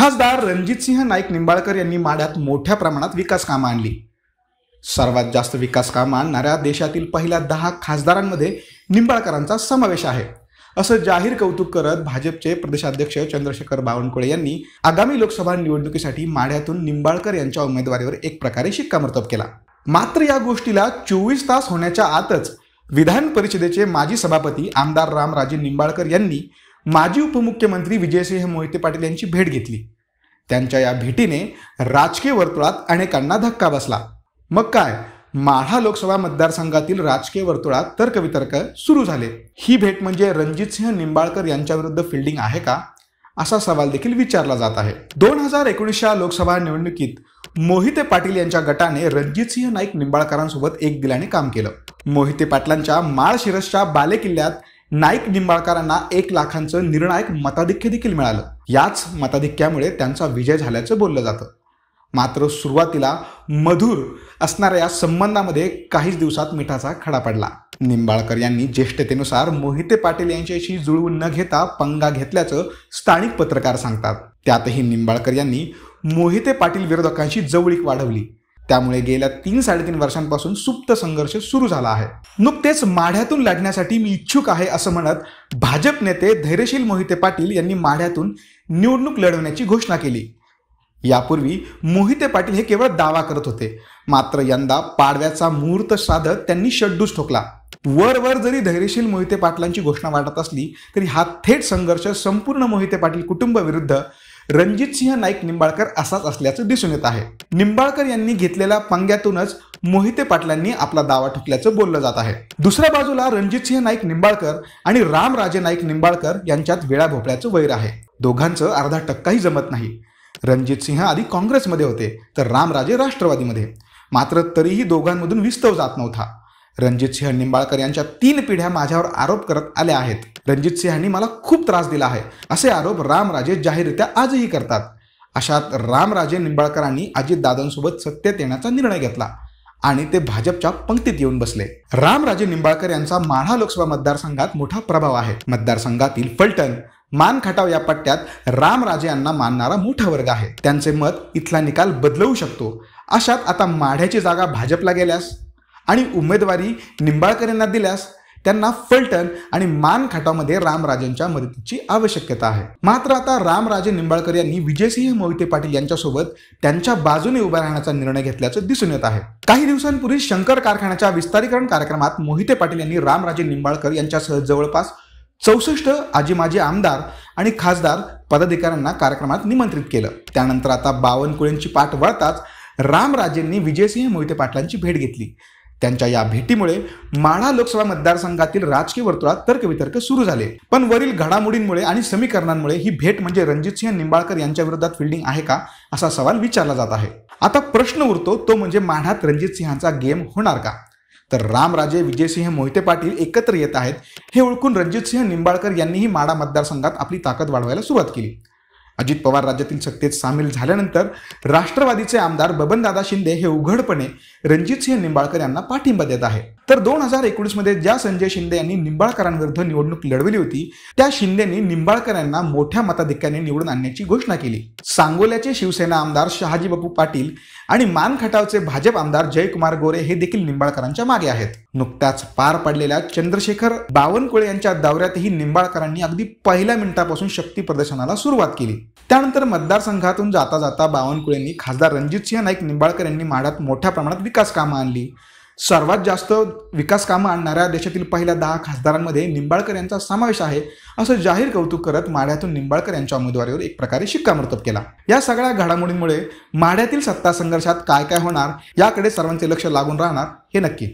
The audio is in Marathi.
खासदार रणजितसिंह नाईक निंबाळकर यांनी माढ्यात मोठ्या प्रमाणात विकास कामं आणली। सर्वात जास्त विकास कामं आणणाऱ्या देशातील पहिल्या 10 खासदारांमध्ये निंबाळकरांचा समावेश आहे, असं जाहीर कौतुक करत भाजपचे प्रदेशाध्यक्ष चंद्रशेखर बावनकुळे यांनी आगामी लोकसभा निवडणुकीसाठी माढ्यातून निंबाळकर यांच्या उमेदवारीवर एक प्रकारे शिक्कामोर्तब केला। मात्र या गोष्टीला 24 तास होण्याच्या आतच विधान परिषदेचे माजी सभापती आमदार रामराजे निंबाळकर यांनी माजी उपमुख्यमंत्री विजयसिंह मोहिते पाटील यांची भेट घेतली। त्यांच्या या भेटीने राजकीय वर्तुळात अनेकांना धक्का बसला। मग काय, माढा लोकसभा मतदारसंघातील राजकीय वर्तुळात तर्कवितर्क सुरू झाले। ही भेट म्हणजे रणजितसिंह निंबाळकर यांच्याविरुद्ध फिल्डिंग आहे का, असा सवाल देखील विचारला जात आहे। 2019च्या लोकसभा निवडणुकीत मोहिते पाटील यांच्या गटाने रणजितसिंह नाईक निंबाळकरांसोबत एक दिलाने काम केलं। मोहिते पाटलांच्या माळशिरसच्या बालेकिल्ल्यात नाईक निंबाळकरांना 1 लाखांचं निर्णायक मताधिक्य देखील मिळालं। याच मताधिक्यामुळे त्यांचा विजय झाल्याचं बोललं जातं। मात्र सुरुवातीला मधुर असणाऱ्या या संबंधामध्ये काहीच दिवसात मिठाचा खडा पडला। निंबाळकर यांनी ज्येष्ठतेनुसार मोहिते पाटील यांच्याशी जुळवून न घेता पंगा घेतल्याचं स्थानिक पत्रकार सांगतात। त्यातही निंबाळकर यांनी मोहिते पाटील विरोधकांशी जवळीक वाढवली। त्यामुळे गेल्या 3-3.5 वर्षांपासून सुप्त संघर्ष सुरू झाला आहे। नुकतेच माढ्यातून लढण्यासाठी मी इच्छुक आहे असं म्हणत भाजप नेते धैर्यशील मोहिते पाटील यांनी माढ्यातून निवडणूक लढवण्याची घोषणा केली। यापूर्वी मोहिते पाटील हे केवळ दावा करत होते, मात्र यंदा पाडव्याचा मुहूर्त साधत त्यांनी शड्डूच ठोकला। वर जरी धैर्यशील मोहिते पाटलांची घोषणा वाटत असली तरी हा थेट संघर्ष संपूर्ण मोहिते पाटील कुटुंब विरुद्ध रणजितसिंह नाईक निंबाळकर असाच असल्याचं दिसून येत आहे। निंबाळकर यांनी घेतलेल्या पंग्यातूनच मोहिते पाटलांनी आपला दावा ठोकल्याचं बोललं जात आहे। दुसऱ्या बाजूला रणजितसिंह नाईक निंबाळकर आणि रामराजे नाईक निंबाळकर यांच्यात वेळा भोपळ्याचं वैर आहे। दोघांचं अर्धा टक्काही जमत नाही। रणजितसिंह आधी काँग्रेसमध्ये होते तर रामराजे राष्ट्रवादीमध्ये, मात्र तरीही दोघांमधून विस्तव जात नव्हता। रणजितसिंह निंबाळकर यांच्या 3 पिढ्या माझ्यावर आरोप करत आल्या आहेत। रणजितसिंहांनी मला खूप त्रास दिला आहे, असे आरोप रामराजे जाहीररित्या आजही करतात। अशात रामराजे निंबाळकरांनी अजितदादांसोबत सत्तेत येण्याचा निर्णय घेतला आणि ते भाजपच्या पंक्तीत येऊन बसले। रामराजे निंबाळकर यांचा माढा लोकसभा मतदारसंघात मोठा प्रभाव आहे। मतदारसंघातील फलटण, मान खटाव या पट्ट्यात रामराजे यांना मानणारा मोठा वर्ग आहे। त्यांचे मत इथला निकाल बदलवू शकतो। अशात आता माढ्याची जागा भाजपला गेल्यास आणि उमेदवारी निंबाळकर यांना दिल्यास त्यांना फलटण आणि मान खटावमध्ये रामराजेंच्या मदतीची आवश्यकता आहे। मात्र आता रामराजे निंबाळकर यांनी विजयसिंह मोहिते पाटील यांच्यासोबत त्यांच्या बाजूने उभा राहण्याचा निर्णय घेतल्याचं दिसून येत आहे। काही दिवसांपूर्वी शंकर कारखान्याच्या विस्तारीकरण कार्यक्रमात मोहिते पाटील यांनी रामराजे निंबाळकर यांच्यासह जवळपास 64 आजी माजी आमदार आणि खासदार पदाधिकाऱ्यांना कार्यक्रमात निमंत्रित केलं। त्यानंतर आता बावनकुळेंची पाठ वळताच रामराजेंनी विजयसिंह मोहिते पाटलांची भेट घेतली। त्यांच्या या भेटीमुळे माढा लोकसभा मतदारसंघातील राजकीय वर्तुळात तर्कवितर्क सुरू झाले। पण वरील घडामोडींमुळे आणि समीकरणांमुळे ही भेट म्हणजे रणजितसिंह निंबाळकर यांच्या विरोधात फिल्डिंग आहे का, असा सवाल विचारला जात आहे। आता प्रश्न उरतो तो म्हणजे माढ्यात रणजितसिंहांचा गेम होणार का? तर रामराजे विजयसिंह मोहिते पाटील एकत्र येत आहेत हे ओळखून रणजितसिंह निंबाळकर यांनीही माढा मतदारसंघात आपली ताकद वाढवायला सुरुवात केली। अजित पवार राज्यातील सत्तेत सामील झाल्यानंतर राष्ट्रवादीचे आमदार बबनदादा शिंदे हे उघडपणे रणजितसिंह निंबाळकर यांना पाठिंबा देत आहे। तर 2019 मध्ये ज्या संजय शिंदे यांनी निंबाळकरांविरुद्ध निवडणूक लढवली होती त्या शिंदेंनी निंबाळकर यांना मोठ्या मताधिक्याने निवडून आणण्याची घोषणा केली। सांगोल्याचे शिवसेना आमदार शहाजी बापू पाटील आणि मान खटावचे भाजप आमदार जयकुमार गोरे हे देखील निंबाळकरांच्या मागे आहेत। नुकत्याच पार पडलेल्या चंद्रशेखर बावनकुळे यांच्या दौऱ्यातही निंबाळकरांनी अगदी पहिल्या मिनिटापासून शक्ती प्रदर्शनाला सुरुवात केली। त्यानंतर मतदारसंघातून जाता जाता बावनकुळेंनी खासदार रणजितसिंह नाईक निंबाळकर यांनी माढ्यात मोठ्या प्रमाणात विकास कामं आणली। सर्वात जास्त विकास कामं आणणाऱ्या देशातील पहिल्या 10 खासदारांमध्ये निंबाळकर यांचा समावेश आहे, असं जाहीर कौतुक करत माढ्यातून निंबाळकर यांच्या उमेदवारीवर एक प्रकारे शिक्कामोर्तब केला। या सगळ्या घडामोडींमुळे माढ्यातील सत्ता संघर्षात काय काय होणार याकडे सर्वांचे लक्ष लागून राहणार हे नक्की।